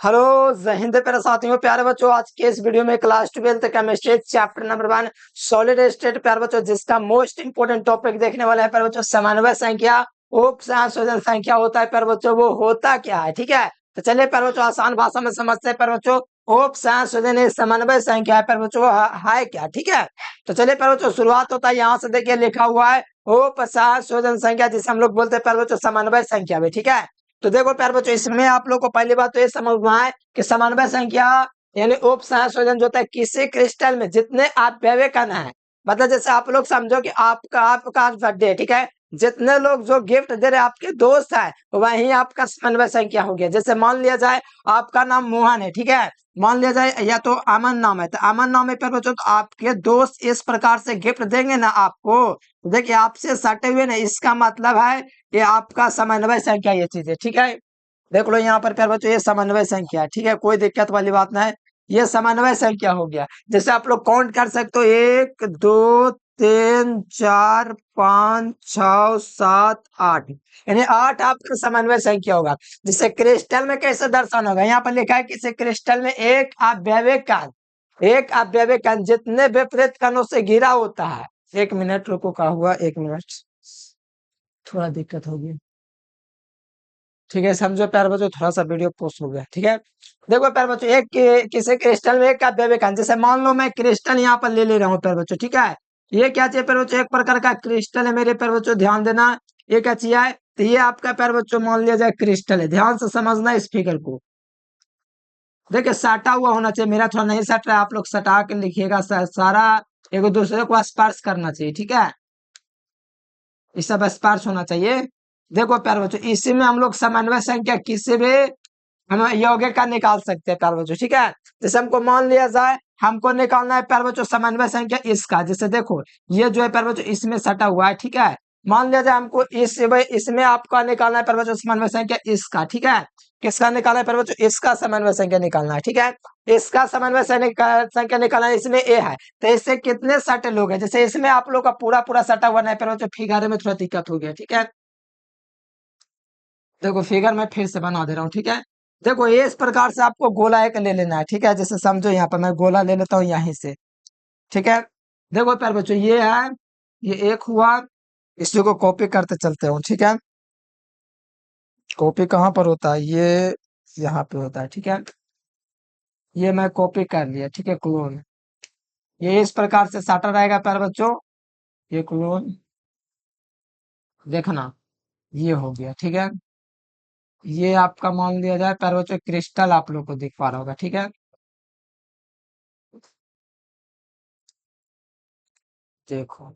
Hello जय हिंद प्यारे साथियों, प्यारे बच्चों। आज के इस वीडियो में class 12th chemistry chapter number 1 solid state, प्यारे बच्चों, जिसका मोस्ट इंपोर्टेंट टॉपिक देखने वाला है प्यारे बच्चों, समन्वय संख्या। उप संयोजन संख्या होता है प्यारे बच्चों, वो होता क्या है, ठीक है। तो चलिए प्यारे बच्चों, आसान भाषा में समझते हैं प्यारे बच्चों। उप संयोजन समन्वय संख्या है प्यारे बच्चों, वो है क्या, ठीक है। तो चलिए प्यारे बच्चों, शुरुआत होता है यहाँ से। देखिए लिखा हुआ है उप संयोजन संख्या, जिसे हम लोग बोलते हैं प्यारे बच्चों समन्वय संख्या भी, ठीक है। तो देखो प्यारे बच्चों, इसमें आप लोग को पहली बात तो ये समझना है कि समन्वय संख्या यानी उप संयोजन जो होता है किसी क्रिस्टल में जितने अपव्यय कण है। मतलब जैसे आप लोग समझो कि आपका बर्थडे, ठीक है। जितने लोग जो गिफ्ट दे रहे आपके दोस्त है, वही आपका समन्वय संख्या हो गया। जैसे मान लिया जाए आपका नाम मोहन है, ठीक है। मान लिया जाए या तो अमन नाम है, तो अमन नाम है प्यारे बच्चों, तो आपके दोस्त इस प्रकार से गिफ्ट देंगे ना आपको। देखिए आपसे सटे हुए ना, इसका मतलब है ये आपका समन्वय संख्या, ये चीज है, ठीक है। देख लो यहाँ पर प्यारे बच्चों, ये समन्वय संख्या है, ठीक है, कोई दिक्कत वाली बात ना है। ये समन्वय संख्या हो गया। जैसे आप लोग काउंट कर सकते हो, 1 2 3 4 5 6 7 8, यानी 8 आपका समन्वय संख्या होगा। जिसे क्रिस्टल में कैसे दर्शाना होगा, यहाँ पर लिखा है किसी क्रिस्टल में एक अवयविक कण जितने विपरीत कणों से घिरा होता है। 1 मिनट रुको, का हुआ 1 मिनट, थोड़ा दिक्कत होगी, ठीक है। समझो प्यारे बच्चों, थोड़ा सा वीडियो पोस्ट हो गया, ठीक है। देखो प्यारे बच्चों, किसी क्रिस्टल में एक का अवयविक, जैसे मान लो मैं क्रिस्टल यहाँ पर ले रहा हूँ प्यारे बच्चों, ठीक है। ये क्या चाहिए प्यारे बच्चों, एक प्रकार का क्रिस्टल है मेरे प्यारे बच्चों, ध्यान देना। ये क्या चाहिए है, तो ये आपका प्यारे बच्चों मान लिया जाए क्रिस्टल है। ध्यान से समझना इस फिगर को। देखिए सटा हुआ होना चाहिए, मेरा थोड़ा नहीं सट रहा है, आप लोग सटा के लिखिएगा। सारा एक दूसरे को स्पर्श करना चाहिए, ठीक है। ये सब स्पर्श होना चाहिए। देखो प्यारे बच्चों, इसी में हम लोग समन्वय संख्या किसी भी हम यौगिक का निकाल सकते हैं प्यारे बच्चों, ठीक है। जैसे हमको मान लिया जाए हमको निकालना है प्यारे बच्चों समन्वय संख्या इसका। जैसे देखो ये जो है प्यारे बच्चों इसमें सटा हुआ है, ठीक है। मान लिया जाए हमको इसमें आपका निकालना है प्यारे बच्चों समन्वय संख्या इसका, ठीक है। किसका निकालना है प्यारे बच्चों, इसका समन्वय संख्या निकालना है, ठीक है। इसका समन्वय संख्या निकालना है, इसमें ए है, तो इससे कितने सटे लोग हैं। जैसे इसमें आप लोग का पूरा पूरा सटा हुआ नहीं प्यारे बच्चों, फिगर में थोड़ा दिक्कत हो गया, ठीक है। देखो फिगर में फिर से बना दे रहा हूँ, ठीक है। देखो ये इस प्रकार से आपको गोला एक ले लेना है, ठीक है। जैसे समझो यहाँ पर मैं गोला ले लेता हूँ यहीं से, ठीक है। देखो प्यारे बच्चों ये है, ये एक हुआ। इसी को कॉपी करते चलते हो, ठीक है। कॉपी कहाँ पर होता है, ये यहाँ पे होता है, ठीक है। ये मैं कॉपी कर लिया, ठीक है, क्लोन। ये इस प्रकार से साटा रहेगा प्यारे बच्चों, ये क्लोन, देखना ये हो गया, ठीक है। ये आपका मान लिया जाए प्यारे बच्चों क्रिस्टल, आप लोग को दिख पा रहा होगा, ठीक है। देखो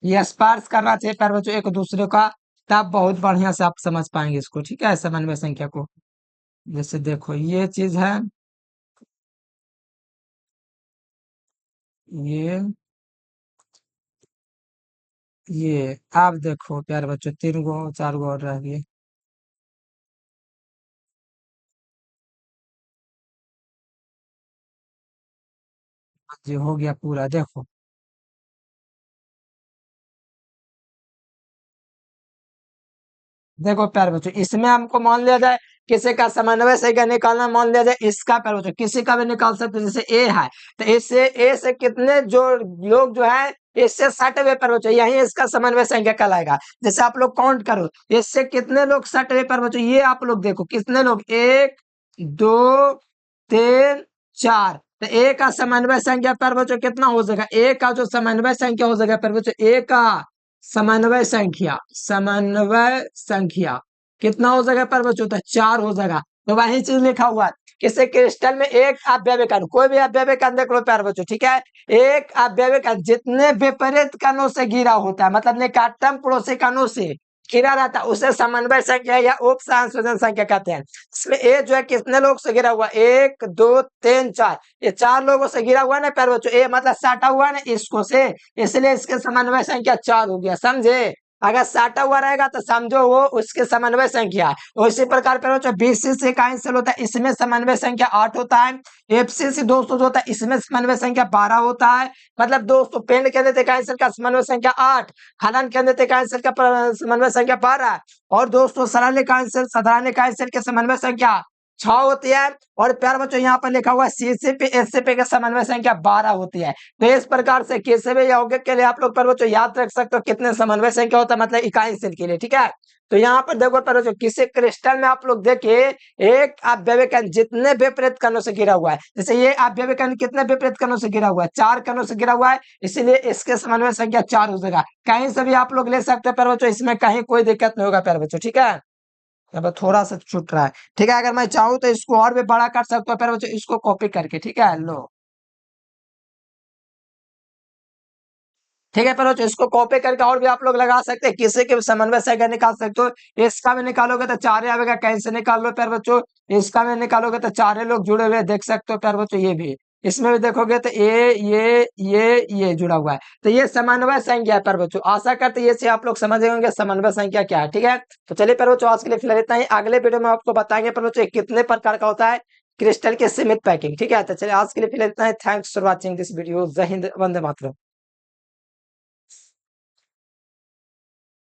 ये स्पर्श करना चाहिए प्यारे बच्चों एक दूसरे का, तब बहुत बढ़िया से आप समझ पाएंगे इसको, ठीक है, समन्वय संख्या को। जैसे देखो ये चीज है, ये ये आप देखो प्यारे बच्चों 3 गो 4 गो और रह गए। ये हो गया पूरा, देखो। देखो प्यारे बच्चों, इसमें हमको मान लिया जाए किसी का समन्वय संख्या निकालना, मान लिया जाए इसका प्यारे बच्चों किसी का भी निकाल सकते हो। जैसे ए है, तो इससे ए से कितने जो लोग जो है इससे सटे हुए प्यारे बच्चों, यही इसका समन्वय संख्या कहलाएगा। जैसे आप लोग काउंट करो इससे कितने लोग सटे हुए प्यारे बच्चों, ये आप लोग देखो कितने लोग, 1 2 3 4। तो ए का समन्वय संख्या प्यारे बच्चों कितना हो जाएगा, ए का जो समन्वय संख्या हो जाएगा प्यारे बच्चों, ए का समन्वय संख्या कितना हो जाएगा पर बच्चों, तो 4 हो जाएगा। तो वही चीज लिखा हुआ है, किसी क्रिस्टल में एक अवयविक कण, कोई भी अवयविक कण देख लो प्यारे बच्चों, ठीक है। एक अवयविक कण जितने विपरीत कणों से घिरा होता है, मतलब निकटतम पड़ोसी कणों से घिरा रहता है, उसे समन्वय संख्या या उप संयोजन संख्या कहते हैं। इसमें ए जो है कितने लोग से घिरा हुआ, 1 2 3 4, ये 4 लोगों से घिरा हुआ है ना प्यारे बच्चों, ए मतलब साटा हुआ है ना इसको से, इसलिए इसके समन्वय संख्या 4 हो गया, समझे। अगर साटा हुआ रहेगा तो समझो वो उसके समन्वय संख्या। उसी प्रकार पर जो बीसीसी का आंसर होता है इसमें समन्वय संख्या 8 होता है। एफसीसी दोस्तों जो होता है इसमें समन्वय संख्या 12 होता है। मतलब दोस्तों पेंड केंद्र का आंसर का समन्वय संख्या 8, हलन केंद्र का आंसर का समन्वय संख्या 12 और दोस्तों सरल का आंसर साधारण का आंसर के समन्वय संख्या 6 होती है। और प्यार बच्चों यहाँ पर लिखा हुआ है सीसीपी एससीपी का समन्वय संख्या 12 होती है। तो इस प्रकार से किसी भी यौगिक के लिए आप लोग पर बच्चों याद रख सकते हो कितने समन्वय संख्या होता है, मतलब इकाई सेल के लिए। ठीक है, तो यहाँ पर देखो पर बच्चों किसी क्रिस्टल में आप लोग देखिए एक अपव्यय कण जितने विपरीत कणों से घिरा हुआ है, जैसे ये अपव्यय कण कितने विपरीत कणों से घिरा हुआ है, 4 कणों से घिरा हुआ है, इसीलिए इसके समन्वय संख्या 4 हो जाएगा। कहीं से भी आप लोग ले सकते हैं प्यारे बच्चों, इसमें कहीं कोई दिक्कत नहीं होगा प्यारे बच्चों। ठीक है, अब थोड़ा सा छूट रहा है। ठीक है, अगर मैं चाहूँ तो इसको और भी बड़ा कर सकता हूँ प्यारे बच्चों, इसको कॉपी करके। ठीक है, लो ठीक है प्यारे बच्चों, इसको कॉपी करके और भी आप लोग लगा सकते हैं, किसी के भी समन्वय से अगर निकाल सकते हो। इसका भी निकालोगे तो 4 आएगा, कहीं से निकाल लो प्यारे बच्चों। इसका भी निकालोगे तो 4 लोग जुड़े हुए देख सकते हो प्यारे बच्चों। ये भी इसमें भी देखोगे तो ये जुड़ा हुआ है, तो ये समन्वय संख्या है प्यारे बच्चों। आशा करते ये से आप लोग समझ गए होंगे समन्वय संख्या क्या है। ठीक है, तो चलिए प्यारे बच्चों आज के लिए फिलहाल इतना ही। अगले वीडियो में आपको बताएंगे प्यारे बच्चों कितने प्रकार का होता है क्रिस्टल के सीमित पैकिंग। ठीक है, तो चलिए आज के लिए फिलहाल इतना ही। Thanks for watching this video. जय हिंद, वंदे मातरम।